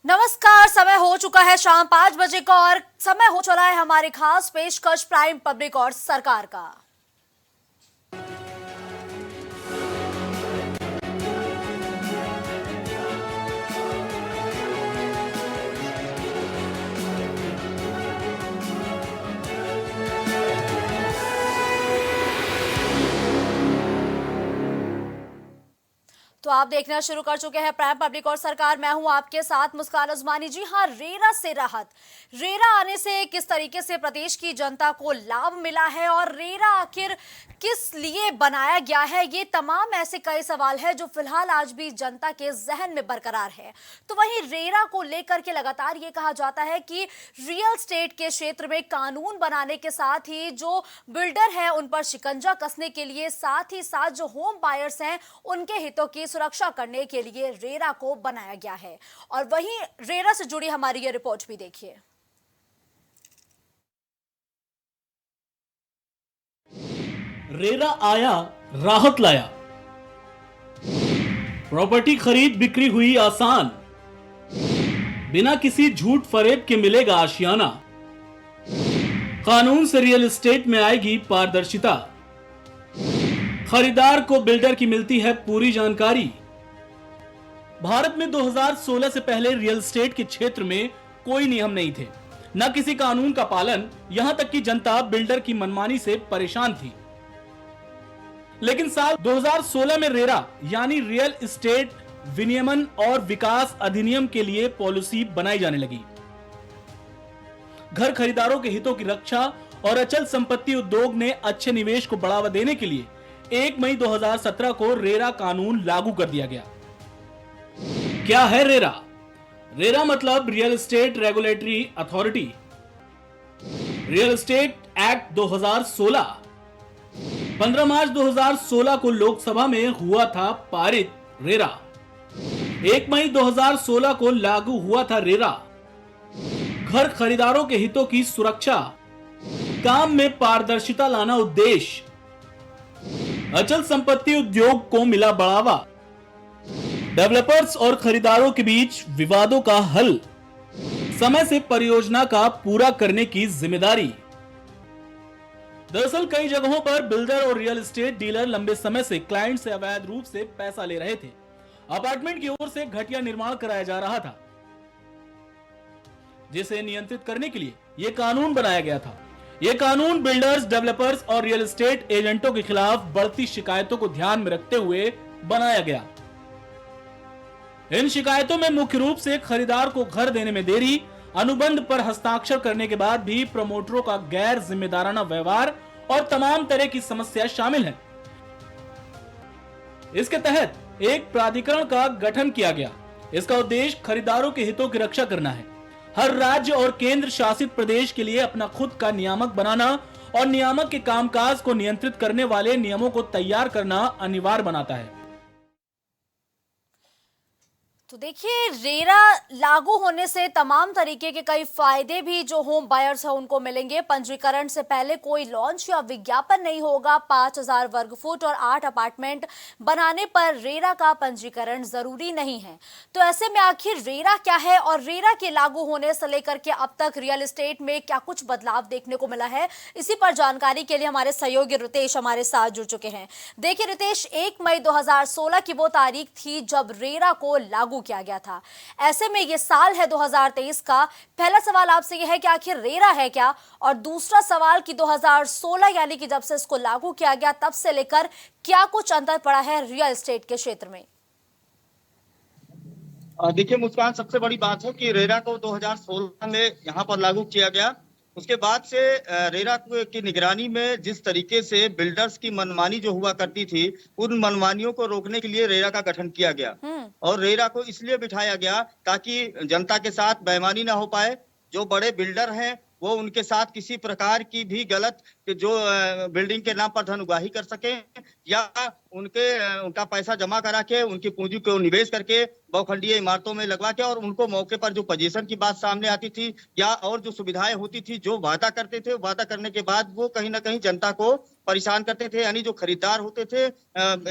नमस्कार। समय हो चुका है शाम 5 बजे का और समय हो चला है हमारी खास पेशकश प्राइम पब्लिक और सरकार का। तो आप देखना शुरू कर चुके हैं प्राइम पब्लिक और सरकार। मैं हूं आपके साथ मुस्कान उस्मानी। जी हां, रेरा से राहत, रेरा आने से किस तरीके से प्रदेश की जनता को लाभ मिला है और रेरा आखिर किस लिए बनाया गया है, ये तमाम ऐसे कई सवाल है जो फिलहाल आज भी जनता के जहन में बरकरार है। तो वहीं रेरा को लेकर के लगातार ये कहा जाता है कि रियल एस्टेट के क्षेत्र में कानून बनाने के साथ ही जो बिल्डर है उन पर शिकंजा कसने के लिए, साथ ही साथ जो होम बायर्स हैं उनके हितों की सुरक्षा करने के लिए रेरा को बनाया गया है। और वहीं रेरा से जुड़ी हमारी ये रिपोर्ट भी देखिए। रेरा आया, राहत लाया। प्रॉपर्टी खरीद बिक्री हुई आसान, बिना किसी झूठ फरेब के मिलेगा आशियाना। कानून से रियल एस्टेट में आएगी पारदर्शिता, खरीदार को बिल्डर की मिलती है पूरी जानकारी। भारत में 2016 से पहले रियल एस्टेट के क्षेत्र में कोई नियम नहीं थे, न किसी कानून का पालन, यहां तक कि जनता बिल्डर की मनमानी से परेशान थी। लेकिन साल 2016 में रेरा यानी रियल एस्टेट विनियमन और विकास अधिनियम के लिए पॉलिसी बनाई जाने लगी। घर खरीदारों के हितों की रक्षा और अचल संपत्ति उद्योग ने अच्छे निवेश को बढ़ावा देने के लिए 1 मई 2017 को रेरा कानून लागू कर दिया गया। क्या है रेरा? रेरा मतलब real estate regulatory authority. Real estate act 2016 15 मार्च 2016 को लोकसभा में हुआ था पारित रेरा। 1 मई 2016 को लागू हुआ था रेरा। घर खरीदारों के हितों की सुरक्षा, काम में पारदर्शिता लाना उद्देश्य, अचल संपत्ति उद्योग को मिला बढ़ावा, डेवलपर्स और खरीदारों के बीच विवादों का हल, समय से परियोजना का पूरा करने की जिम्मेदारी। दरअसल कई जगहों पर बिल्डर और रियल एस्टेट डीलर लंबे समय से क्लाइंट से अवैध रूप से पैसा ले रहे थे। अपार्टमेंट की ओर से घटिया निर्माण कराया जा रहा था, जिसे नियंत्रित करने के लिए यह कानून बनाया गया था। यह कानून बिल्डर्स, डेवलपर्स और रियल एस्टेट एजेंटों के खिलाफ बढ़ती शिकायतों को ध्यान में रखते हुए बनाया गया। इन शिकायतों में मुख्य रूप से खरीदार को घर देने में देरी, अनुबंध पर हस्ताक्षर करने के बाद भी प्रमोटरों का गैर जिम्मेदाराना व्यवहार और तमाम तरह की समस्या शामिल है। इसके तहत एक प्राधिकरण का गठन किया गया। इसका उद्देश्य खरीदारों के हितों की रक्षा करना है। हर राज्य और केंद्र शासित प्रदेश के लिए अपना खुद का नियामक बनाना और नियामक के कामकाज को नियंत्रित करने वाले नियमों को तैयार करना अनिवार्य बनाता है। तो देखिए, रेरा लागू होने से तमाम तरीके के कई फायदे भी जो होम बायर्स है उनको मिलेंगे। पंजीकरण से पहले कोई लॉन्च या विज्ञापन नहीं होगा। 5000 वर्ग फुट और 8 अपार्टमेंट बनाने पर रेरा का पंजीकरण जरूरी नहीं है। तो ऐसे में आखिर रेरा क्या है और रेरा के लागू होने से लेकर के अब तक रियल एस्टेट में क्या कुछ बदलाव देखने को मिला है, इसी पर जानकारी के लिए हमारे सहयोगी रितेश हमारे साथ जुड़ चुके हैं। देखिए रितेश, 1 मई 2016 की वो तारीख थी जब रेरा को लागू किया गया था। ऐसे में ये साल है 2023 का। पहला सवाल आपसे यह है कि आखिर रेरा है क्या, और दूसरा सवाल कि 2016 यानी कि जब से इसको लागू किया गया तब से लेकर क्या कुछ अंतर पड़ा है रियल एस्टेट के क्षेत्र में। देखिए मुस्कान, सबसे बड़ी बात है कि रेरा को 2016 में यहाँ पर लागू किया गया। उसके बाद से रेरा की निगरानी में जिस तरीके से बिल्डर्स की मनमानी जो हुआ करती थी, उन मनमानियों को रोकने के लिए रेरा का गठन किया गया। और रेरा को इसलिए बिठाया गया ताकि जनता के साथ बेईमानी ना हो पाए। जो बड़े बिल्डर हैं वो उनके साथ किसी प्रकार की भी गलत जो बिल्डिंग के नाम पर धन उगाही कर सके या उनका पैसा जमा करा के उनकी पूंजी को निवेश करके बहुखंडीय इमारतों में लगवा के और उनको मौके पर जो पोजीशन की बात सामने आती थी या और जो सुविधाएं होती थी, जो वादा करते थे, वादा करने के बाद वो कहीं ना कहीं जनता को परेशान करते थे। यानी जो खरीदार होते थे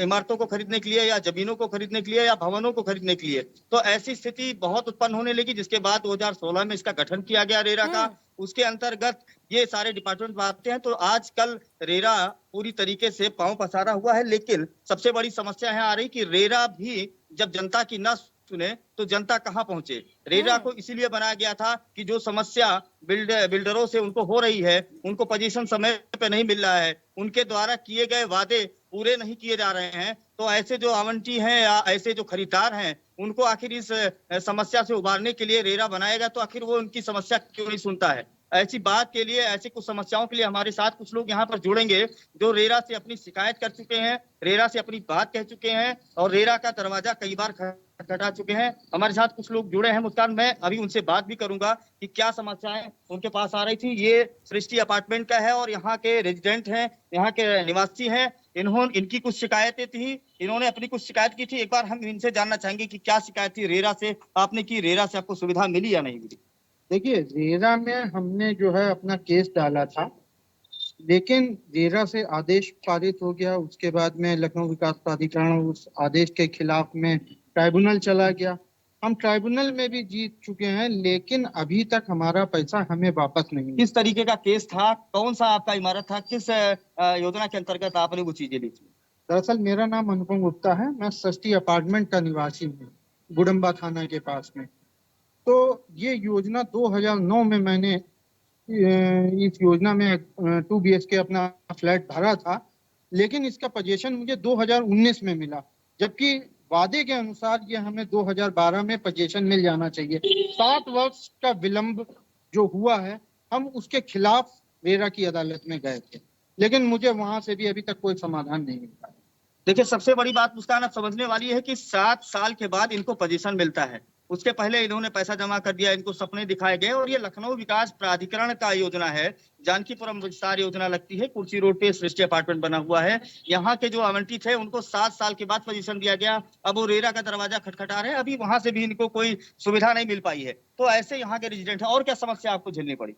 इमारतों को खरीदने के लिए या जमीनों को खरीदने के लिए या भवनों को खरीदने के लिए, तो ऐसी स्थिति बहुत उत्पन्न होने लगी, जिसके बाद 2016 में इसका गठन किया गया रेरा का। उसके अंतर्गत ये सारे डिपार्टमेंट आते हैं। तो आजकल रेरा पूरी तरीके से पांव पसारा हुआ है, लेकिन सबसे बड़ी समस्या है आ रही कि रेरा भी जब जनता की न सुने तो जनता कहां पहुंचे। रेरा को इसीलिए बनाया गया था कि जो समस्या बिल्डरों से उनको हो रही है, उनको पोजीशन समय पे नहीं मिल रहा है, उनके द्वारा किए गए वादे पूरे नहीं किए जा रहे हैं, तो ऐसे जो आवंटी हैं या ऐसे जो खरीदार हैं उनको आखिर इस समस्या से उबारने के लिए रेरा बनाएगा, तो आखिर वो उनकी समस्या क्यों नहीं सुनता है। ऐसी बात के लिए, ऐसी कुछ समस्याओं के लिए हमारे साथ कुछ लोग यहाँ पर जुड़ेंगे जो रेरा से अपनी शिकायत कर चुके हैं, रेरा से अपनी बात कह चुके हैं और रेरा का दरवाजा कई बार खटखटा चुके हैं। हमारे साथ कुछ लोग जुड़े हैं। मुस्कान, मैं अभी उनसे बात भी करूंगा कि क्या समस्याएं उनके पास आ रही थी। ये सृष्टि अपार्टमेंट का है और यहाँ के रेजिडेंट हैं, यहाँ के निवासी हैं। इनकी कुछ शिकायतें थी, इन्होंने अपनी कुछ शिकायत की थी। एक बार हम इनसे जानना चाहेंगे कि क्या शिकायत थी रेरा से आपने की, रेरा से आपको सुविधा मिली या नहीं मिली। देखिए, रेरा में हमने जो है अपना केस डाला था, लेकिन रेरा से आदेश पारित हो गया। उसके बाद में लखनऊ विकास प्राधिकरण उस आदेश के खिलाफ में ट्राइब्यूनल चला गया। हम ट्राइब्यूनल में भी जीत चुके हैं, लेकिन अभी तक हमारा पैसा हमें वापस नहीं मिला। किस तरीके का केस था, कौन सा आपका इमारत था, किस योजना के अंतर्गत आपने वो चीजें ली थी? दरअसल मेरा नाम अनुपम गुप्ता है, मैं सृष्टि अपार्टमेंट का निवासी हूँ, गुडम्बा थाना के पास में। तो ये योजना 2009 में मैंने इस योजना में 2 BHK अपना फ्लैट भरा था, लेकिन इसका पोजीशन मुझे 2019 में मिला, जबकि वादे के अनुसार ये हमें 2012 में पोजीशन मिल जाना चाहिए। 7 वर्ष का विलंब जो हुआ है, हम उसके खिलाफ रेरा की अदालत में गए थे, लेकिन मुझे वहां से भी अभी तक कोई समाधान नहीं मिल पाया। देखिए, सबसे बड़ी बात मुस्कान आप समझने वाली है कि 7 साल के बाद इनको पोजीशन मिलता है। उसके पहले इन्होंने पैसा जमा कर दिया, इनको सपने दिखाए गए और ये लखनऊ विकास प्राधिकरण का योजना है। जानकीपुरम विस्तार योजना लगती है, कुर्सी रोड पे सृष्टि अपार्टमेंट बना हुआ है। यहाँ के जो आवंटित है उनको 7 साल के बाद पोजीशन दिया गया। अब वो रेरा का दरवाजा खटखटा रहे हैं, अभी वहां से भी इनको कोई सुविधा नहीं मिल पाई है। तो ऐसे यहाँ के रेजिडेंट है। और क्या समस्या आपको झेलनी पड़ी?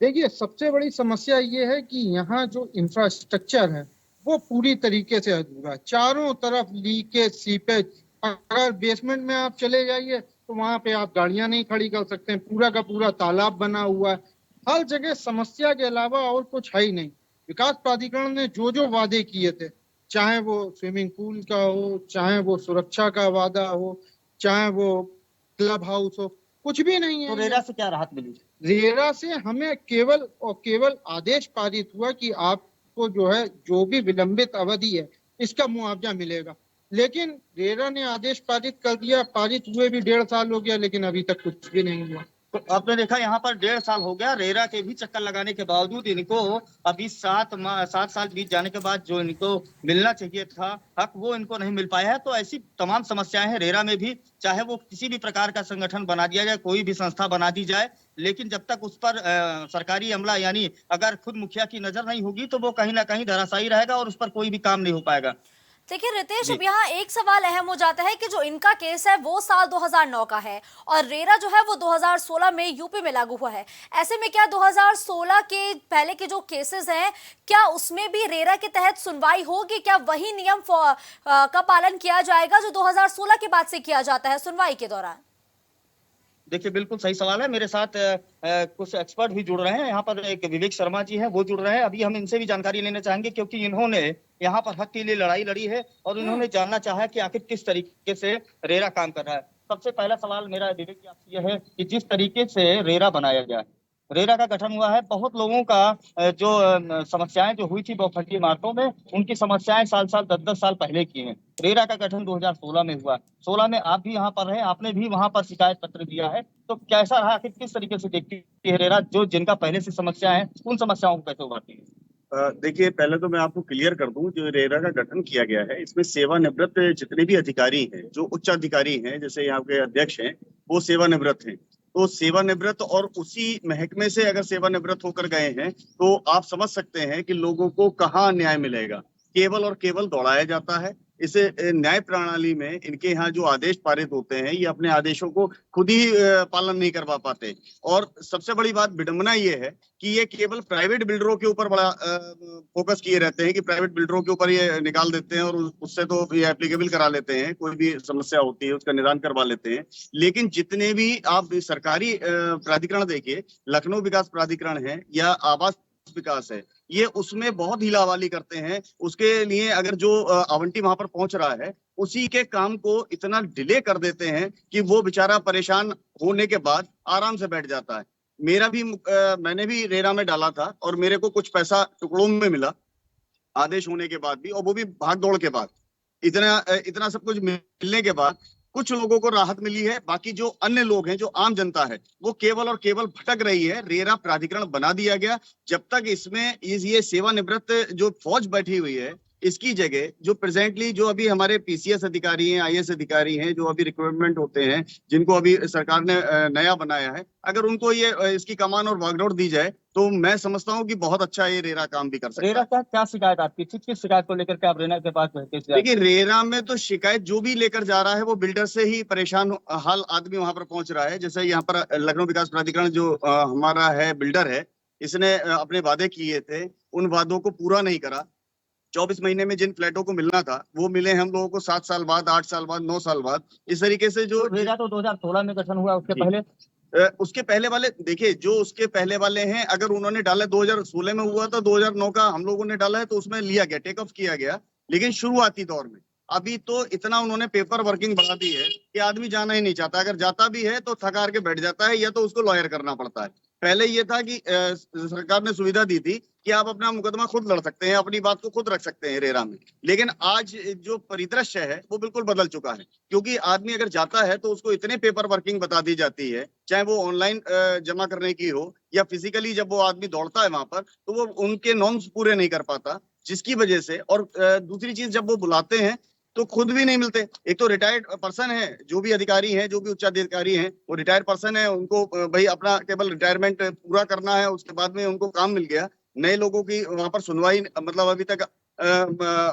देखिए, सबसे बड़ी समस्या ये है कि यहाँ जो इंफ्रास्ट्रक्चर है वो पूरी तरीके से अधूरा है। चारों तरफ लीकेज, सीपेज। अगर बेसमेंट में आप चले जाइए तो वहां पे आप गाड़ियां नहीं खड़ी कर सकते हैं, पूरा का पूरा तालाब बना हुआ है। हर जगह समस्या के अलावा और कुछ है ही नहीं। विकास प्राधिकरण ने जो जो वादे किए थे, चाहे वो स्विमिंग पूल का हो, चाहे वो सुरक्षा का वादा हो, चाहे वो क्लब हाउस हो, कुछ भी नहीं है। तो रेरा से क्या राहत मिली? रेरा से हमें केवल और केवल आदेश पारित हुआ कि आपको जो है जो भी विलंबित अवधि है इसका मुआवजा मिलेगा, लेकिन रेरा ने आदेश पारित कर दिया। पारित हुए भी 1.5 साल हो गया, लेकिन अभी तक कुछ भी नहीं हुआ। तो आपने देखा यहाँ पर 1.5 साल हो गया, रेरा के भी चक्कर लगाने के बावजूद इनको अभी 7 साल बीत जाने के बाद जो इनको मिलना चाहिए था हक, वो इनको नहीं मिल पाया है। तो ऐसी तमाम समस्याएं हैं रेरा में भी, चाहे वो किसी भी प्रकार का संगठन बना दिया जाए, कोई भी संस्था बना दी जाए, लेकिन जब तक उस पर सरकारी अमला यानी अगर खुद मुखिया की नजर नहीं होगी तो वो कहीं ना कहीं धराशायी रहेगा और उस पर कोई भी काम नहीं हो पाएगा। देखिए रितेश, अब यहाँ एक सवाल अहम हो जाता है कि जो इनका केस है वो साल 2009 का है और रेरा जो है वो 2016 में यूपी में लागू हुआ है। ऐसे में क्या 2016 के पहले के जो केसेस हैं, क्या उसमें भी रेरा के तहत सुनवाई होगी? क्या वही नियम का पालन किया जाएगा जो 2016 के बाद से किया जाता है सुनवाई के दौरान? देखिए, बिल्कुल सही सवाल है। मेरे साथ कुछ एक्सपर्ट भी जुड़ रहे हैं। यहाँ पर एक विवेक शर्मा जी हैं, वो जुड़ रहे हैं। अभी हम इनसे भी जानकारी लेना चाहेंगे क्योंकि इन्होंने यहाँ पर हक के लिए लड़ाई लड़ी है और इन्होंने जानना चाहा कि आखिर किस तरीके से रेरा काम कर रहा है। सबसे पहला सवाल मेरा विवेक जी आपसे यह है कि जिस तरीके से रेरा बनाया गया है, रेरा का गठन हुआ है, बहुत लोगों का जो समस्याएं जो हुई थी बहुखंडीय इमारतों में, उनकी समस्याएं साल 10 साल पहले की हैं। रेरा का गठन 2016 में हुआ। 16 में आप भी यहाँ पर रहे, आपने भी वहां पर शिकायत पत्र दिया है। तो कैसा रहा, किस तरीके से देखती है रेरा जो जिनका पहले से समस्या है, उन समस्याओं को कैसे उभरती है? देखिए, पहले तो मैं आपको क्लियर कर दूं, जो रेरा का गठन किया गया है इसमें सेवानिवृत्त जितने भी अधिकारी हैं, जो उच्च अधिकारी हैं, जैसे यहाँ के अध्यक्ष हैं, वो सेवानिवृत्त हैं। तो सेवानिवृत्त और उसी महकमे से अगर सेवानिवृत्त होकर गए हैं तो आप समझ सकते हैं कि लोगों को कहाँ न्याय मिलेगा। केवल और केवल दौड़ाया जाता है। इसे न्याय प्रणाली में इनके यहाँ जो आदेश पारित होते हैं, ये अपने आदेशों को खुद ही पालन नहीं करवा पाते। और सबसे बड़ी बात विडंबना ये है कि ये केवल प्राइवेट बिल्डरों के ऊपर बड़ा फोकस किए रहते हैं कि प्राइवेट बिल्डरों के ऊपर ये निकाल देते हैं और उससे तो ये एप्लीकेबल करा लेते हैं, कोई भी समस्या होती है उसका निदान करवा लेते हैं। लेकिन जितने भी आप सरकारी प्राधिकरण देखिए, लखनऊ विकास प्राधिकरण है या आवास विकास है, ये उसमें बहुत हीलावाली करते हैं। उसके लिए अगर जो आवंटी वहां पर पहुंच रहा है, उसी के काम को इतना डिले कर देते हैं कि वो बेचारा परेशान होने के बाद आराम से बैठ जाता है। मेरा भी मैंने भी रेरा में डाला था और मेरे को कुछ पैसा टुकड़ों में मिला आदेश होने के बाद भी, और वो भी भाग दौड़ के बाद। इतना सब कुछ मिलने के बाद कुछ लोगों को राहत मिली है, बाकी जो अन्य लोग हैं, जो आम जनता है, वो केवल और केवल भटक रही है। रेरा प्राधिकरण बना दिया गया। जब तक इसमें ये सेवानिवृत्त जो फौज बैठी हुई है, इसकी जगह जो प्रेजेंटली जो अभी हमारे पीसीएस अधिकारी हैं, आईएएस अधिकारी हैं, जो अभी रिक्रूटमेंट होते हैं, जिनको अभी सरकार ने नया बनाया है, अगर उनको ये इसकी कमान और वागडोर दी जाए तो मैं समझता हूँ कि बहुत अच्छा ये रेरा काम भी कर सकता है। रेरा का क्या शिकायत आपकी थी? किस शिकायत को लेकर के आप रेरा के पास गए? देखिए, रेरा में तो शिकायत जो भी लेकर जा रहा है वो बिल्डर से ही परेशान हाल आदमी वहां पर पहुंच रहा है। जैसे यहाँ पर लखनऊ विकास प्राधिकरण जो हमारा है, बिल्डर है, इसने अपने वादे किए थे, उन वादों को पूरा नहीं करा। 24 महीने में जिन फ्लैटों को मिलना था वो मिले हम लोगों को 7 साल बाद, 8 साल बाद, 9 साल बाद। इस तरीके से जो रेरा तो 2016 में गठन हुआ, उसके पहले वाले देखिए, जो उसके पहले वाले हैं, अगर उन्होंने डाला 2016 में हुआ था, 2009 का हम लोगों ने डाला है तो उसमें लिया गया, टेक ऑफ किया गया। लेकिन शुरुआती दौर में अभी तो इतना उन्होंने पेपर वर्किंग बढ़ा दी है कि आदमी जाना ही नहीं चाहता। अगर जाता भी है तो थका के बैठ जाता है, या तो उसको लॉयर करना पड़ता है। पहले ये था कि सरकार ने सुविधा दी थी कि आप अपना मुकदमा खुद लड़ सकते हैं, अपनी बात को खुद रख सकते हैं रेरा में। लेकिन आज जो परिदृश्य है वो बिल्कुल बदल चुका है, क्योंकि आदमी अगर जाता है तो उसको इतने पेपर वर्किंग बता दी जाती है, चाहे वो ऑनलाइन जमा करने की हो या फिजिकली जब वो आदमी दौड़ता है वहां पर, तो वो उनके नॉर्म्स पूरे नहीं कर पाता, जिसकी वजह से। और दूसरी चीज, जब वो बुलाते हैं तो खुद भी नहीं मिलते। एक तो रिटायर्ड पर्सन है, जो भी अधिकारी हैं, जो भी उच्चाधिकारी हैं, वो रिटायर्ड पर्सन है, उनको भाई अपना केवल रिटायरमेंट पूरा करना है, उसके बाद में उनको काम मिल गया। नए लोगों की वहां पर सुनवाई मतलब अभी तक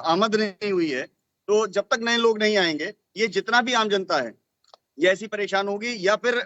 आमद नहीं हुई है। तो जब तक नए लोग नहीं आएंगे, ये जितना भी आम जनता है ये ऐसी परेशान होगी, या फिर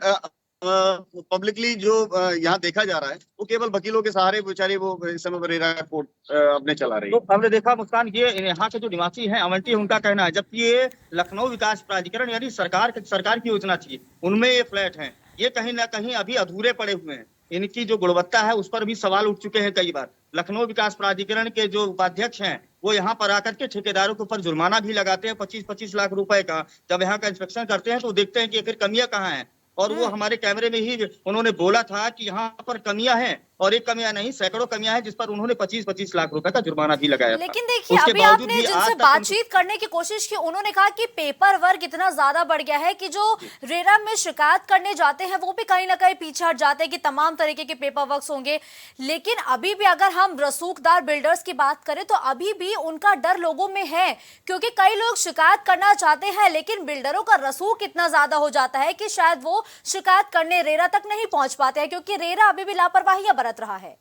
पब्लिकली जो यहाँ देखा जा रहा है वो केवल वकीलों के सहारे बेचारी वो इस समय रेरा कोर्ट अपने चला रही है। तो हमने देखा मुस्कान, ये यहाँ के जो निवासी हैं अवंटी, उनका कहना है जबकि ये लखनऊ विकास प्राधिकरण यानी सरकार की योजना थी, उनमें ये फ्लैट हैं, ये कहीं ना कहीं अभी अधूरे पड़े हुए हैं। इनकी जो गुणवत्ता है उस पर भी सवाल उठ चुके हैं कई बार। लखनऊ विकास प्राधिकरण के जो उपाध्यक्ष हैं वो यहाँ पर आकर के ठेकेदारों के ऊपर जुर्माना भी लगाते हैं 25-25 लाख रुपए का। जब यहाँ का इंस्पेक्शन करते हैं तो देखते हैं कि आखिर कमियां कहाँ हैं, और वो हमारे कैमरे में ही उन्होंने बोला था कि यहाँ पर कमियां हैं, और एक कमियां नहीं, सैकड़ों कमियां हैं, जिस पर उन्होंने 25-25 लाख रुपए का जुर्माना भी लगाया। लेकिन देखिए, अभी आपने जिनसे बातचीत करने की कोशिश की, उन्होंने कहा कि पेपर वर्क इतना ज्यादा बढ़ गया है कि जो रेरा में शिकायत करने जाते हैं वो भी कहीं ना कहीं पीछे हट जाते हैं कि तमाम तरीके के पेपर वर्क होंगे। लेकिन अभी भी अगर हम रसूखदार बिल्डर्स की बात करें तो अभी भी उनका डर लोगों में है, क्योंकि कई लोग शिकायत करना चाहते हैं लेकिन बिल्डरों का रसूख इतना ज्यादा हो जाता है कि शायद वो शिकायत करने रेरा तक नहीं पहुंच पाते हैं, क्योंकि रेरा अभी भी लापरवाहियां बरत रहा है।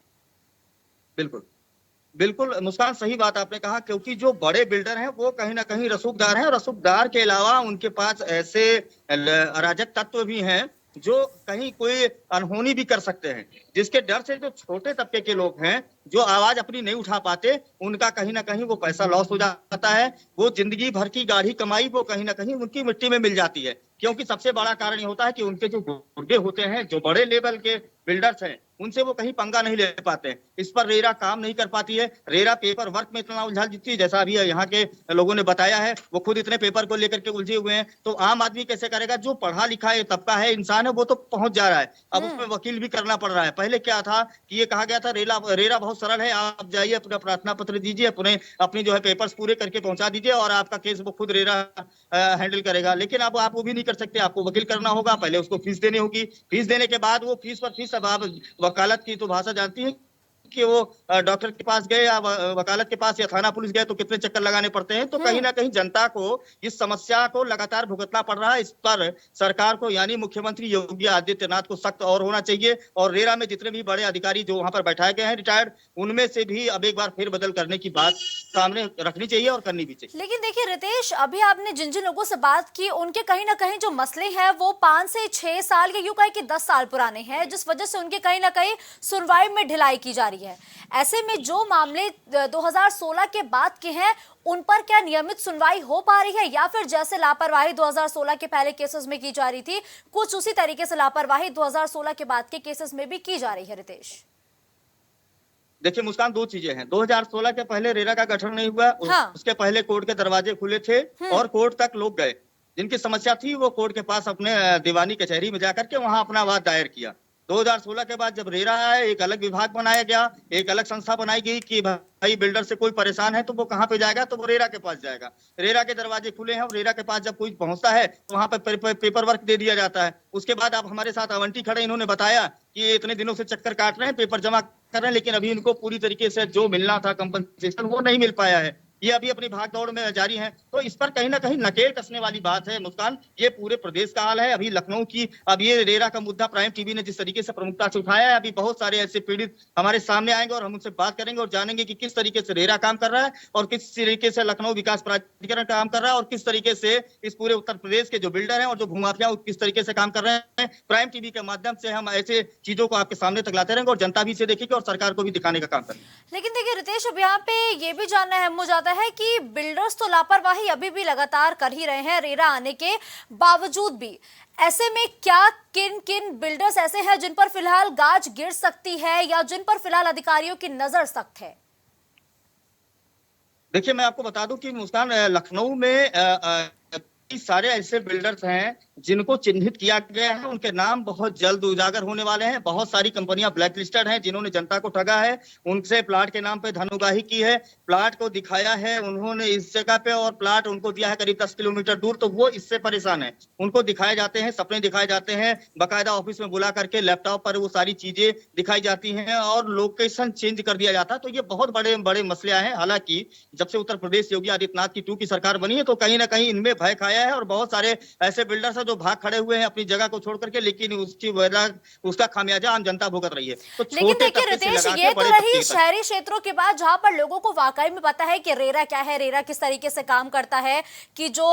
बिल्कुल बिल्कुल मुस्कान, सही बात आपने कहा, क्योंकि जो बड़े बिल्डर हैं वो कहीं ना कहीं रसूखदार हैं, और रसूखदार के अलावा उनके पास ऐसे अराजक तत्व भी हैं जो कहीं कोई अनहोनी भी कर सकते हैं, जिसके डर से जो छोटे तबके के लोग हैं जो आवाज अपनी नहीं उठा पाते, उनका कहीं ना कहीं वो पैसा लॉस हो जाता है। वो जिंदगी भर की गाढ़ी कमाई वो कहीं ना कहीं उनकी मिट्टी में मिल जाती है, क्योंकि सबसे बड़ा कारण ये होता है कि उनके जो गुर्दे होते हैं, जो बड़े लेवल के बिल्डर्स हैं, उनसे वो कहीं पंगा नहीं ले पाते। इस पर रेरा काम नहीं कर पाती है। रेरा पेपर वर्क में इतना उलझा जीती है, जैसा अभी यहाँ के लोगों ने बताया है, वो खुद इतने पेपर को लेकर के उलझे हुए हैं। तो आम आदमी कैसे करेगा? जो पढ़ा लिखा है तबका है, इंसान है, वो तो पहुंच जा रहा है, अब उसमें वकील भी करना पड़ रहा है। पहले क्या था कि ये कहा गया था रेरा बहुत सरल है, आप जाइए अपना प्रार्थना पत्र दीजिए, अपनी जो है पेपर्स पूरे करके पहुंचा दीजिए और आपका केस वो खुद रेरा हैंडल करेगा। लेकिन अब आप वो भी नहीं कर सकते, आपको वकील करना होगा, पहले उसको फीस देनी होगी, फीस देने के बाद वो फीस पर फीस। अब आप वकालत की तो भाषा जानती है कि वो डॉक्टर के पास गए या वकालत के पास या थाना पुलिस गए तो कितने चक्कर लगाने पड़ते हैं। तो कहीं ना कहीं जनता को इस समस्या को लगातार भुगतना पड़ रहा है। इस पर सरकार को यानी मुख्यमंत्री योगी आदित्यनाथ को सख्त और होना चाहिए और रेरा में जितने भी बड़े अधिकारी जो वहां पर बैठाए गए हैं रिटायर्ड, उनमें से भी अब एक बार फिर बदल करने की बात सामने रखनी चाहिए और करनी भी चाहिए। लेकिन देखिए रितेश, अभी आपने जिन जिन लोगों से बात की उनके कहीं ना कहीं जो मसले हैं वो 5 से 6 साल या यूं कहें कि 10 साल पुराने हैं, जिस वजह से उनके कहीं ना कहीं सुनवाई में ढिलाई की जा रही है। ऐसे में जो मामले 2016 के बाद के हैं उन पर क्या नियमित सुनवाई हो पा रही है, या फिर जैसे लापरवाही 2016 के पहले केसेस में की जा रही थी कुछ उसी तरीके से लापरवाही 2016 के बाद के केसेस में भी की जा रही है? रितेश देखिए मुस्कान, दो चीजें हैं। 2016 के पहले रेरा का गठन नहीं हुआ। हाँ। उसके पहले कोर्ट के दरवाजे खुले थे और कोर्ट तक लोग गए। जिनकी समस्या थी वो कोर्ट के पास अपने दीवानी कचहरी में जाकर के वहां अपना वाद दायर किया। 2016 के बाद जब रेरा आया, एक अलग विभाग बनाया गया, एक अलग संस्था बनाई गई कि भाई बिल्डर से कोई परेशान है तो वो कहाँ पे जाएगा, तो वो रेरा के पास जाएगा। रेरा के दरवाजे खुले हैं और रेरा के पास जब कोई पहुंचता है तो वहां पर पेपर वर्क दे दिया जाता है। उसके बाद आप हमारे साथ अवंटी खड़े, इन्होंने बताया कि ये इतने दिनों से चक्कर काट रहे हैं, पेपर जमा कर रहे हैं, लेकिन अभी इनको पूरी तरीके से जो मिलना था कंपनसेशन वो नहीं मिल पाया है। ये अभी अपनी भाग दौड़ में जारी हैं। तो इस पर कहीं ना कहीं नकेल कसने वाली बात है मुस्कान। ये पूरे प्रदेश का हाल है। अभी लखनऊ की, अब ये रेरा का मुद्दा प्राइम टीवी ने जिस तरीके से प्रमुखता से उठाया है, अभी बहुत सारे ऐसे पीड़ित हमारे सामने आएंगे और हम उनसे बात करेंगे और जानेंगे कि किस तरीके से रेरा काम कर रहा है और किस तरीके से लखनऊ विकास प्राधिकरण काम कर रहा है और किस तरीके से इस पूरे उत्तर प्रदेश के जो बिल्डर हैं और जो भूमाफिया किस तरीके से काम कर रहे हैं। प्राइम टीवी के माध्यम से हम ऐसे चीजों को आपके सामने तक लाते रहेंगे और जनता भी इसे देखेगी और सरकार को भी दिखाने का काम करेंगे। लेकिन देखिए रितेश, अब यहाँ पे ये भी जानना अहम हो जाता है कि बिल्डर्स तो लापरवाही अभी भी लगातार कर ही रहे हैं रेरा आने के बावजूद भी। ऐसे में क्या किन किन बिल्डर्स ऐसे हैं जिन पर फिलहाल गाज गिर सकती है या जिन पर फिलहाल अधिकारियों की नजर सख्त है? देखिए मैं आपको बता दूं कि मुस्कान, लखनऊ में कई सारे ऐसे बिल्डर्स हैं जिनको चिन्हित किया गया है। उनके नाम बहुत जल्द उजागर होने वाले हैं। बहुत सारी कंपनियां ब्लैक लिस्टेड हैं जिन्होंने जनता को ठगा है, उनसे प्लाट के नाम पे धन उगाही की है, प्लाट को दिखाया है उन्होंने इस जगह पे और प्लाट उनको दिया है करीब 10 किलोमीटर दूर, तो वो इससे परेशान है। उनको दिखाए जाते हैं, सपने दिखाए जाते हैं, बाकायदा ऑफिस में बुला करके लैपटॉप पर वो सारी चीजें दिखाई जाती हैं और लोकेशन चेंज कर दिया जाता है। तो ये बहुत बड़े बड़े मसले हैं। हालांकि जब से उत्तर प्रदेश योगी आदित्यनाथ की 2 की सरकार बनी है तो कहीं ना कहीं इनमें भय खाया है और बहुत सारे ऐसे बिल्डर्स हैं जो भाग खड़े हुए हैं अपनी जगह को छोड़ करके, लेकिन उसका खामियाजा आम जनता भुगत रही है। तो लेकिन देखिए रितेश, ये तो रही शहरी क्षेत्रों के बाद जहां पर लोगों को वाकई में पता है कि रेरा क्या है, रेरा किस तरीके से काम करता है, कि जो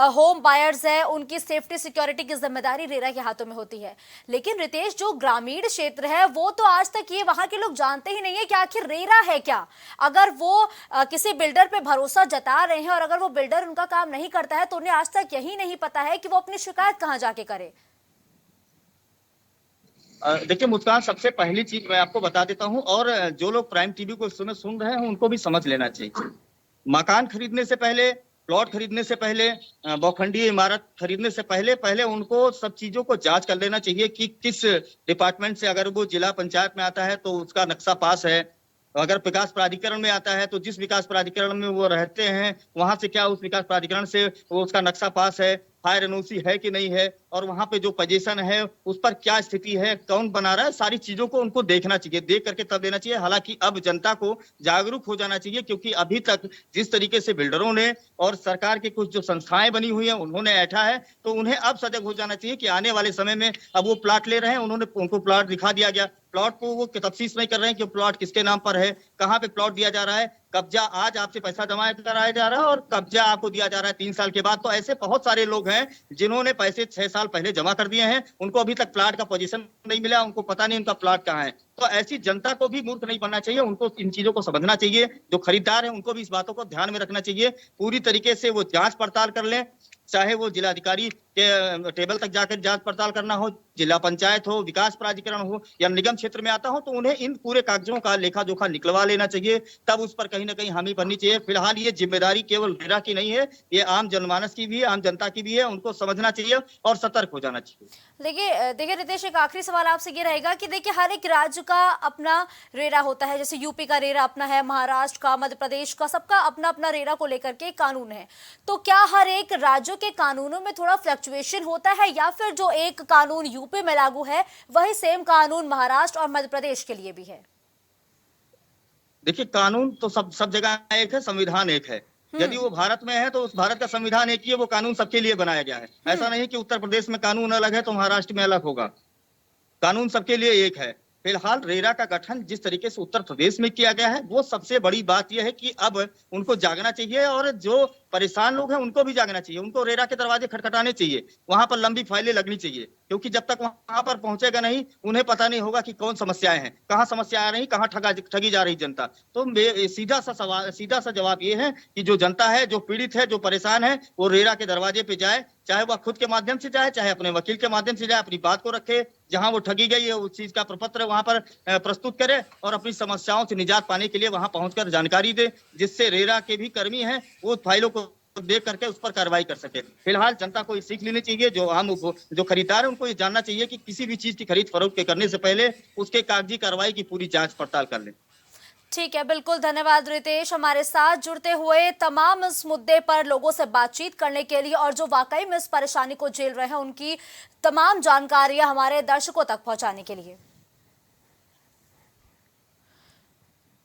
होम बायर्स है उनकी सेफ्टी सिक्योरिटी की जिम्मेदारी रेरा के हाथों में होती है। लेकिन रितेश, जो ग्रामीण क्षेत्र है वो तो आज तक ये वहां के लोग जानते ही नहीं है कि आखिर रेरा है क्या। अगर वो किसी बिल्डर पे भरोसा जता रहे हैं और अगर वो बिल्डर उनका काम नहीं करता है तो उन्हें आज तक यही नहीं पता है कि वो अपनी शिकायत कहां जाके करे। देखिए मुस्कान, सबसे पहली चीज मैं आपको बता देता हूं और जो लोग प्राइम टीवी को इस समय सुन रहे हैं उनको भी समझ लेना चाहिए। मकान खरीदने से पहले, प्लॉट खरीदने से पहले, बहुखंडीय इमारत खरीदने से पहले उनको सब चीजों को जांच कर लेना चाहिए कि किस डिपार्टमेंट से, अगर वो जिला पंचायत में आता है तो उसका नक्शा पास है, अगर विकास प्राधिकरण में आता है तो जिस विकास प्राधिकरण में वो रहते हैं वहां से क्या उस विकास प्राधिकरण से वो उसका नक्शा पास है, फायर एनओसी है कि नहीं है, और वहां पे जो पोजीशन है उस पर क्या स्थिति है, कौन बना रहा है, सारी चीजों को उनको देखना चाहिए, देख करके तब देना चाहिए। हालांकि अब जनता को जागरूक हो जाना चाहिए, क्योंकि अभी तक जिस तरीके से बिल्डरों ने और सरकार की कुछ जो संस्थाएं बनी हुई हैं उन्होंने ऐठा है, तो उन्हें अब सजग हो जाना चाहिए कि आने वाले समय में अब वो प्लाट ले रहे हैं, उनको प्लाट दिखा दिया गया, प्लॉट को वो तफ्सीस नहीं कर रहे हैं कि प्लॉट किसके नाम पर है, कहाँ पे प्लॉट दिया जा रहा है, कब्जा आज आपसे पैसा जमा कराया जा रहा है और कब्जा आपको दिया जा रहा है 3 साल के बाद। तो ऐसे बहुत सारे लोग हैं जिन्होंने पैसे 6 साल पहले जमा कर दिए हैं, उनको अभी तक प्लाट का पोजीशन नहीं मिला, उनको पता नहीं उनका प्लाट कहाँ है। तो ऐसी जनता को भी मूर्ख नहीं बनना चाहिए, उनको इन चीजों को समझना चाहिए। जो खरीदार है उनको भी इस बातों को ध्यान में रखना चाहिए, पूरी तरीके से वो जांच पड़ताल कर लें, चाहे वो जिलाधिकारी के टेबल तक जाकर जांच पड़ताल करना हो, जिला पंचायत हो, विकास प्राधिकरण हो या निगम क्षेत्र में आता हो, तो उन्हें इन पूरे कागजों का लेखा जोखा निकलवा लेना चाहिए, तब उस पर कहीं ना कहीं हामी बननी चाहिए। फिलहाल ये जिम्मेदारी केवल रेरा की नहीं है, ये आम जनमानस की भी है, आम जनता की भी है, उनको समझना चाहिए और सतर्क हो जाना चाहिए। देखिए रितेश, एक आखिरी सवाल आपसे ये रहेगा कि देखिए हर एक राज्य का अपना रेरा होता है, जैसे यूपी का रेरा अपना है, महाराष्ट्र का, मध्य प्रदेश का, सबका अपना अपना रेरा को लेकर के कानून है। तो क्या हर एक राज्यों के कानूनों में थोड़ा फ्लक्चुएशन होता है या फिर जो एक कानून यूपी में लागू है वही सेम कानून महाराष्ट्र और मध्य प्रदेश के लिए भी है? देखिए, कानून तो सब जगह एक है, संविधान एक है। यदि वो भारत में है तो उस भारत का संविधान एक ही है, वो कानून सबके लिए बनाया गया है। ऐसा नहीं कि उत्तर प्रदेश में कानून अलग है तो महाराष्ट्र में अलग होगा। कानून सबके लिए एक है। फिलहाल रेरा का गठन जिस तरीके से उत्तर प्रदेश में किया गया है, वो सबसे बड़ी बात यह है कि अब उनको जागना चाहिए, और जो परेशान लोग हैं उनको भी जागना चाहिए। उनको रेरा के दरवाजे खटखटाने चाहिए, वहां पर लंबी फाइलें लगनी चाहिए, क्योंकि जब तक वहां पर पहुंचेगा नहीं, उन्हें पता नहीं होगा कि कौन समस्याएं हैं, कहाँ समस्या आ रही, कहाँ ठगी जा रही जनता। तो सीधा सा जवाब ये है कि जो जनता है, जो पीड़ित है, जो परेशान है, वो रेरा के दरवाजे पे जाए, चाहे वह खुद के माध्यम से जाए, चाहे अपने वकील के माध्यम से जाए, अपनी बात को रखे, जहां वो ठगी गई है उस चीज का प्रपत्र वहां पर प्रस्तुत करे, और अपनी समस्याओं से निजात पाने के लिए वहां पहुंचकर जानकारी दे, जिससे रेरा के भी कर्मी हैं वो फाइलों को देख करके उस पर कार्रवाई कर सके। फिलहाल जनता को सीख लेनी चाहिए, जो खरीदार है उनको ये जानना चाहिए कि किसी भी चीज की खरीद फरोख्त के करने से पहले उसके कागजी कार्रवाई की पूरी जांच पड़ताल कर लें। ठीक है, बिल्कुल धन्यवाद रितेश, हमारे साथ जुड़ते हुए तमाम इस मुद्दे पर लोगों से बातचीत करने के लिए, और जो वाकई में इस परेशानी को झेल रहे हैं उनकी तमाम जानकारियां हमारे दर्शकों तक पहुंचाने के लिए।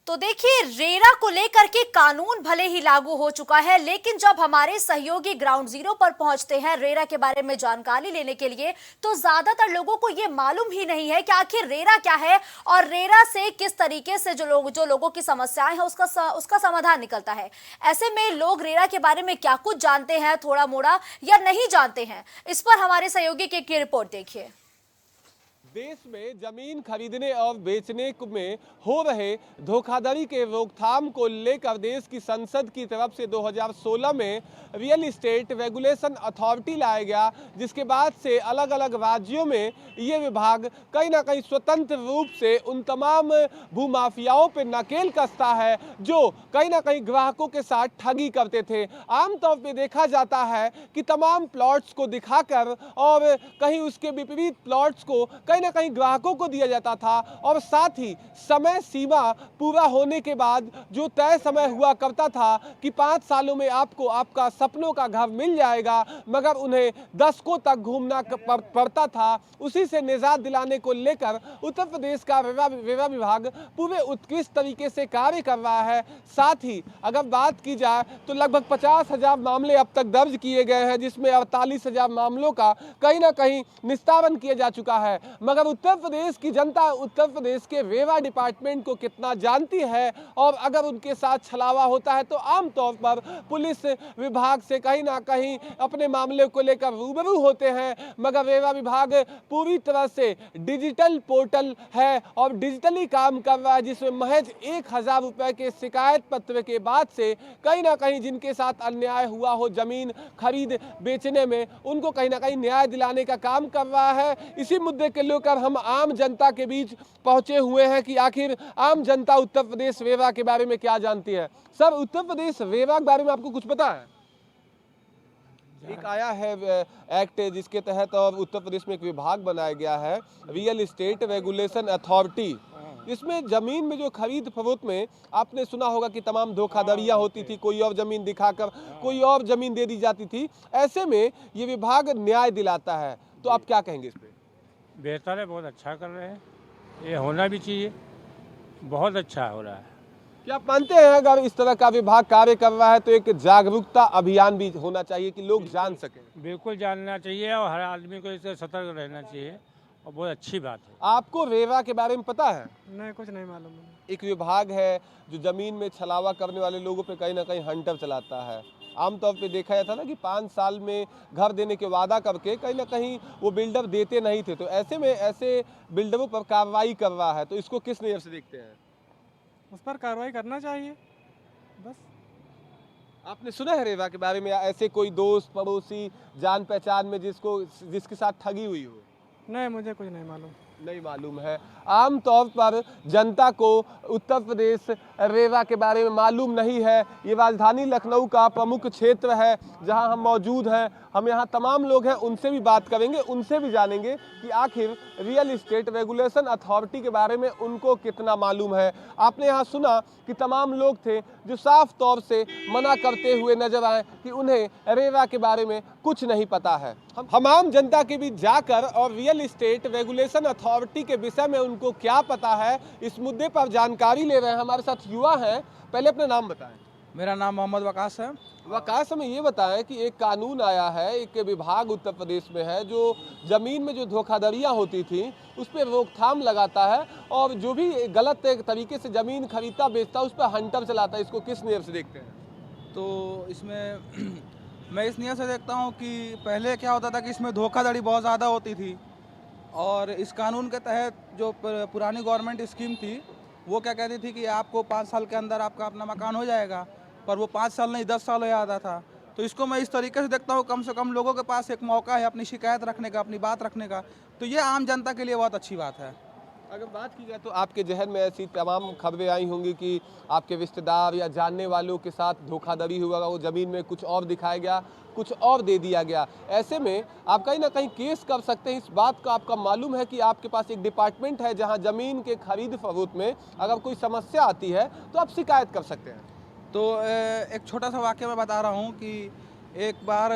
तो देखिए, रेरा को लेकर के कानून भले ही लागू हो चुका है, लेकिन जब हमारे सहयोगी ग्राउंड जीरो पर पहुंचते हैं रेरा के बारे में जानकारी लेने के लिए, तो ज्यादातर लोगों को यह मालूम ही नहीं है कि आखिर रेरा क्या है और रेरा से किस तरीके से जो लोगों की समस्याएं हैं उसका समाधान निकलता है। ऐसे में लोग रेरा के बारे में क्या कुछ जानते हैं, थोड़ा मोड़ा, या नहीं जानते हैं, इस पर हमारे सहयोगी की रिपोर्ट देखिए। देश में जमीन खरीदने और बेचने में हो रहे धोखाधड़ी के रोकथाम को लेकर देश की संसद की तरफ से 2016 में रियल इस्टेट रेगुलेशन अथॉरिटी लाया गया, जिसके बाद से अलग अलग राज्यों में ये विभाग कहीं ना कहीं स्वतंत्र रूप से उन तमाम भूमाफियाओं पर नकेल कसता है जो कहीं ना कहीं ग्राहकों के साथ ठगी करते थे। आमतौर पर देखा जाता है कि तमाम प्लॉट्स को दिखाकर और कहीं उसके विपरीत प्लॉट्स को कहीं ना कहीं ग्राहकों को दिया जाता था, और साथ ही समय सीमा पूरा होने के बाद जो तय समय हुआ करता था कि 5 सालों में आपको आपका सपनों का घर मिल जाएगा, मगर उन्हें दशकों तक घूमना पड़ता था। उसी से निजात दिलाने को लेकर उत्तर प्रदेश का रेरा विभाग पूरे उत्कृष्ट तरीके से कार्य कर रहा है। साथ ही अगर बात की जाए तो लगभग 50,000 मामले अब तक दर्ज किए गए हैं, जिसमें 48,000 मामलों का कहीं ना कहीं निस्तारण किया जा चुका है। मगर उत्तर प्रदेश की जनता उत्तर प्रदेश के रेरा डिपार्टमेंट को कितना जानती है, और अगर उनके साथ छलावा होता है तो आमतौर पर पुलिस विभाग से कहीं ना कहीं अपने मामले को लेकर रूबरू होते हैं। मगर रेरा विभाग पूरी तरह से डिजिटल पोर्टल है और डिजिटली काम कर रहा है, जिसमें महज 1,000 रुपए के शिकायत पत्र के बाद से कहीं ना कहीं जिनके साथ अन्याय हुआ हो जमीन खरीद बेचने में, उनको कहीं ना कहीं न्याय दिलाने का काम कर रहा है। इसी मुद्दे के लेकर हम आम जनता के बीच पहुंचे हुए हैं कि आखिर आम जनता उत्तर प्रदेश रेरा के बारे में क्या जानती है। सर, उत्तर प्रदेश रेरा के बारे में आपको कुछ पता है? एक आया है एक्ट जिसके तहत और उत्तर प्रदेश में एक विभाग बनाया गया है, रियल इस्टेट रेगुलेशन अथॉरिटी। इसमें जमीन में जो खरीद फरोख्त में आपने सुना होगा कि तमाम धोखाधड़ियां होती थी, कोई और जमीन दिखाकर कोई और जमीन दे दी जाती थी। ऐसे में ये विभाग न्याय दिलाता है, तो आप क्या कहेंगे इस पे? बेहतर है, बहुत अच्छा कर रहे हैं, ये होना भी चाहिए, बहुत अच्छा हो रहा है। क्या आप मानते हैं अगर इस तरह का विभाग कार्य कर रहा है तो एक जागरूकता अभियान भी होना चाहिए कि लोग जान सकें? बिल्कुल जानना चाहिए और हर आदमी को इससे सतर्क रहना चाहिए, और बहुत अच्छी बात है। आपको रेरा के बारे में पता है? नहीं, कुछ नहीं मालूम। एक विभाग है जो जमीन में छलावा करने वाले लोगों पे कहीं ना कहीं हंटर चलाता है। आमतौर पे देखा जाता ना कि 5 साल में घर देने के वादा करके कहीं ना कहीं वो बिल्डर देते नहीं थे, तो ऐसे में ऐसे बिल्डरों पर कार्रवाई कर रहा है, तो इसको किस नज़र से देखते हैं? उस पर कार्रवाई करना चाहिए बस। आपने सुना है रेरा के बारे में, ऐसे कोई दोस्त पड़ोसी जान पहचान में जिसके साथ ठगी हुई हो? नहीं, मुझे कुछ नहीं मालूम। नहीं मालूम है। आमतौर पर जनता को उत्तर प्रदेश रेरा के बारे में मालूम नहीं है। ये राजधानी लखनऊ का प्रमुख क्षेत्र है जहां हम मौजूद हैं। हम यहाँ तमाम लोग हैं, उनसे भी बात करेंगे, उनसे भी जानेंगे कि आखिर रियल इस्टेट रेगुलेशन अथॉरिटी के बारे में उनको कितना मालूम है। आपने यहाँ सुना कि तमाम लोग थे जो साफ तौर से मना करते हुए नजर आए कि उन्हें रेरा के बारे में कुछ नहीं पता है। हम आम जनता के बीच जाकर और रियल इस्टेट रेगुलेशन अथॉरिटी के विषय में उनको क्या पता है, इस मुद्दे पर जानकारी ले रहे हैं। हमारे साथ युवा हैं, पहले अपना नाम बताएं। मेरा नाम मोहम्मद वकास है। वकास, हमें ये बताएं कि एक कानून आया है, एक विभाग उत्तर प्रदेश में है जो जमीन में जो धोखाधड़ियाँ होती थी उस पर रोकथाम लगाता है और जो भी गलत तरीके से जमीन खरीदता बेचता उस पर हंटर चलाता है। इसको किस नियम से देखते हैं? तो इसमें मैं इस नियत से देखता हूँ कि पहले क्या होता था कि इसमें धोखाधड़ी बहुत ज़्यादा होती थी और इस कानून के तहत जो पुरानी गवर्नमेंट स्कीम थी वो क्या कहती थी कि आपको 5 साल के अंदर आपका अपना मकान हो जाएगा, पर वो 5 साल नहीं 10 साल हो जाता था। तो इसको मैं इस तरीके से देखता हूँ, कम से कम लोगों के पास एक मौका है अपनी शिकायत रखने का, अपनी बात रखने का, तो ये आम जनता के लिए बहुत अच्छी बात है। अगर बात की जाए तो आपके जहन में ऐसी तमाम खबरें आई होंगी कि आपके रिश्तेदार या जानने वालों के साथ धोखाधड़ी हुआ, वो ज़मीन में कुछ और दिखाया गया, कुछ और दे दिया गया। ऐसे में आप कहीं ना कहीं केस कर सकते हैं। इस बात का आपका मालूम है कि आपके पास एक डिपार्टमेंट है जहां ज़मीन के खरीद फरोख्त में अगर कोई समस्या आती है तो आप शिकायत कर सकते हैं। तो एक छोटा सा वाक्य मैं बता रहा हूँ कि एक बार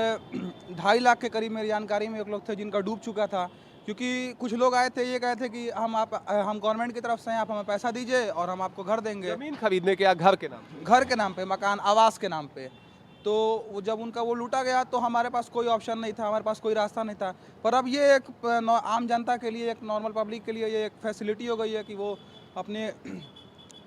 2.5 लाख के करीब मेरी जानकारी में एक लोग थे जिनका डूब चुका था, क्योंकि कुछ लोग आए थे, ये कहे थे कि हम गवर्नमेंट की तरफ से हैं, आप हमें पैसा दीजिए और हम आपको घर देंगे। जमीन खरीदने के या घर के नाम? घर के नाम पे, मकान आवास के नाम पे। तो वो जब उनका वो लूटा गया तो हमारे पास कोई ऑप्शन नहीं था, हमारे पास कोई रास्ता नहीं था। पर अब ये एक आम जनता के लिए, एक नॉर्मल पब्लिक के लिए ये एक फैसिलिटी हो गई है कि वो अपने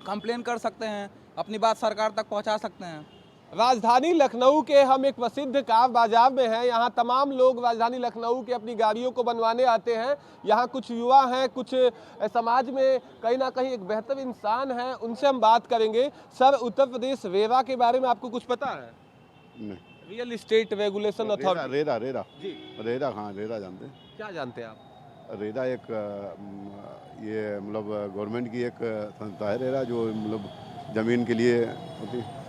कंप्लेन कर सकते हैं, अपनी बात सरकार तक पहुंचा सकते हैं। राजधानी लखनऊ के हम एक प्रसिद्ध कार बाजार में हैं। यहाँ तमाम लोग राजधानी लखनऊ के अपनी गाड़ियों को बनवाने आते हैं। यहाँ कुछ युवा हैं, कुछ समाज में कहीं ना कहीं एक बेहतर इंसान हैं, उनसे हम बात करेंगे। सर, उत्तर प्रदेश रेरा के बारे में आपको कुछ पता है? नहीं। Real estate regulation authority. RERA जी, रेरा, हाँ रेरा जानते हैं। क्या जानते हैं आप? रेरा एक ये मतलब गवर्नमेंट की एक संस्था है रेरा, जो मतलब जमीन के लिए होती है।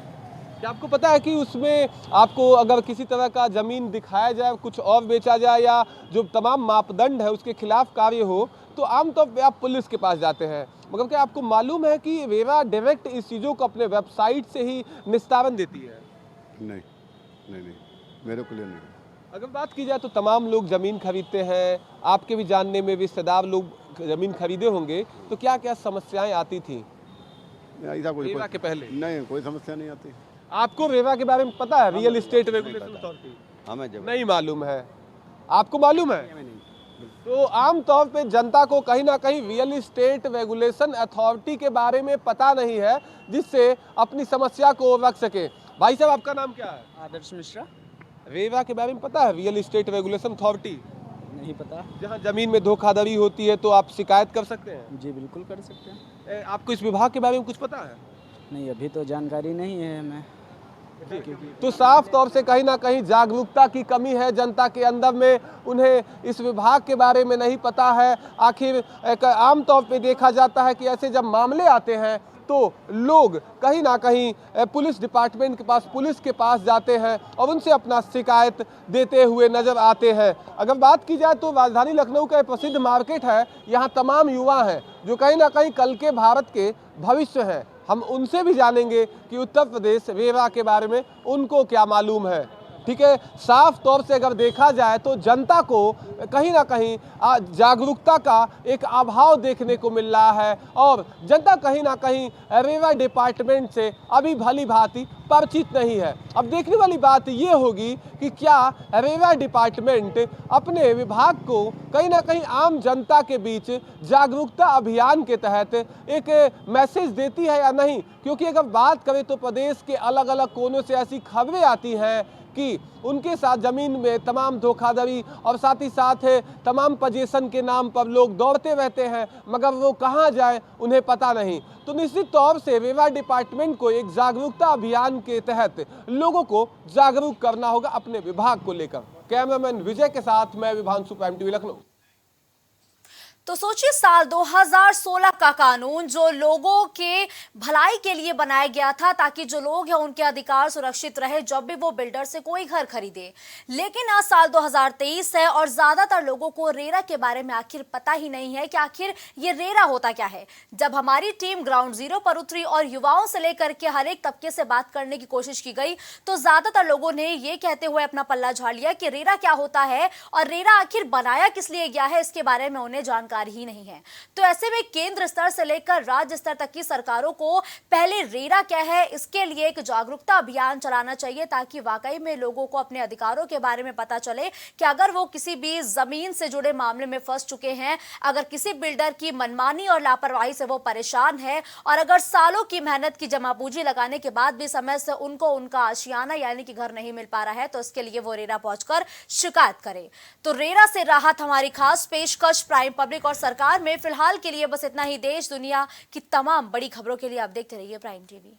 क्या आपको पता है कि उसमें आपको अगर किसी तरह का जमीन दिखाया जाए, कुछ और बेचा जाए या जो तमाम मापदंड है उसके खिलाफ कार्य हो तो आमतौर पे आप पुलिस के पास जाते हैं, मगर क्या आपको मालूम है कि रेरा डायरेक्ट इस चीज़ों को अपने वेबसाइट से ही निस्तारण देती है? नहीं नहीं नहीं, मेरे को लिए नहीं। अगर बात की जाए तो तमाम लोग ज़मीन खरीदते हैं, आपके भी जानने में रिश्तेदार लोग ज़मीन खरीदे होंगे, तो क्या क्या समस्याएं आती थी ऐसा रेरा के पहले? नहीं, कोई समस्या नहीं आती। आपको रेरा के बारे में पता है? Real estate regulation authority? हमें नहीं मालूम है। आपको मालूम है? तो आमतौर पे जनता को कहीं ना कहीं रियल इस्टेट रेगुलेशन अथॉरिटी के बारे में पता नहीं है, जिससे अपनी समस्या को रख सके। भाई साहब, आपका नाम क्या है? आदर्श मिश्रा। रेरा के बारे में पता है? Real estate regulation authority? नहीं पता। जहाँ जमीन में धोखाधड़ी होती है तो आप शिकायत कर सकते हैं? जी बिल्कुल कर सकते हैं। आपको इस विभाग के बारे में कुछ पता है? नहीं, अभी तो जानकारी नहीं है हमें। तो साफ तौर से कहीं ना कहीं जागरूकता की कमी है जनता के अंदर में, उन्हें इस विभाग के बारे में नहीं पता है। आखिर आमतौर पे देखा जाता है कि ऐसे जब मामले आते हैं तो लोग कहीं ना कहीं पुलिस डिपार्टमेंट के पास, पुलिस के पास जाते हैं और उनसे अपना शिकायत देते हुए नजर आते हैं। अगर बात की जाए तो राजधानी लखनऊ का एक प्रसिद्ध मार्केट है, यहाँ तमाम युवा हैं जो कहीं ना कहीं कल के भारत के भविष्य हैं। हम उनसे भी जानेंगे कि उत्तर प्रदेश रेरा के बारे में उनको क्या मालूम है। ठीक है, साफ तौर से अगर देखा जाए तो जनता को कहीं ना कहीं जागरूकता का एक अभाव देखने को मिल रहा है और जनता कहीं ना कहीं रेरा डिपार्टमेंट से अभी भली भांति परिचित नहीं है। अब देखने वाली बात ये होगी कि क्या रेरा डिपार्टमेंट अपने विभाग को कहीं ना कहीं आम जनता के बीच जागरूकता अभियान के तहत एक मैसेज देती है या नहीं, क्योंकि अगर बात करें तो प्रदेश के अलग अलग कोनों से ऐसी खबरें आती हैं कि उनके साथ ज़मीन में तमाम धोखाधड़ी और साथ ही साथ तमाम पोजीशन के नाम पर लोग दौड़ते रहते हैं, मगर वो कहाँ जाए उन्हें पता नहीं। तो निश्चित तौर से रेरा डिपार्टमेंट को एक जागरूकता अभियान के तहत लोगों को जागरूक करना होगा अपने विभाग को लेकर। कैमरामैन विजय के साथ मैं विभांशु, प्राइम टीवी लखनऊ। तो सोचिए, साल 2016 का कानून जो लोगों के भलाई के लिए बनाया गया था ताकि जो लोग हैं उनके अधिकार सुरक्षित रहे जब भी वो बिल्डर से कोई घर खरीदे। लेकिन आज साल 2023 है और ज्यादातर लोगों को रेरा के बारे में आखिर पता ही नहीं है कि आखिर ये रेरा होता क्या है। जब हमारी टीम ग्राउंड जीरो पर उतरी और युवाओं से लेकर के हर एक तबके से बात करने की कोशिश की गई तो ज्यादातर लोगों ने ये कहते हुए अपना पल्ला झाड़ लिया कि रेरा क्या होता है और रेरा आखिर बनाया किस लिए गया है, इसके बारे में उन्हें जानकारी जानकारी ही नहीं है। तो ऐसे में केंद्र स्तर से लेकर राज्य स्तर तक की सरकारों को पहले रेरा क्या है इसके लिए एक जागरूकता अभियान चलाना चाहिए, ताकि वाकई में लोगों को अपने अधिकारों के बारे में पता चले कि अगर वो किसी भी जमीन से जुड़े मामले में फंस चुके हैं, अगर किसी बिल्डर की मनमानी और लापरवाही से वो परेशान है, और अगर सालों की मेहनत की जमा पूंजी लगाने के बाद भी समय से उनको उनका आशियाना यानी कि घर नहीं मिल पा रहा है, तो इसके लिए वो रेरा पहुंचकर शिकायत करे। तो रेरा से राहत हमारी खास पेशकश प्राइम पब्लिक और सरकार में। फिलहाल के लिए बस इतना ही। देश दुनिया की तमाम बड़ी खबरों के लिए आप देखते रहिए प्राइम टीवी।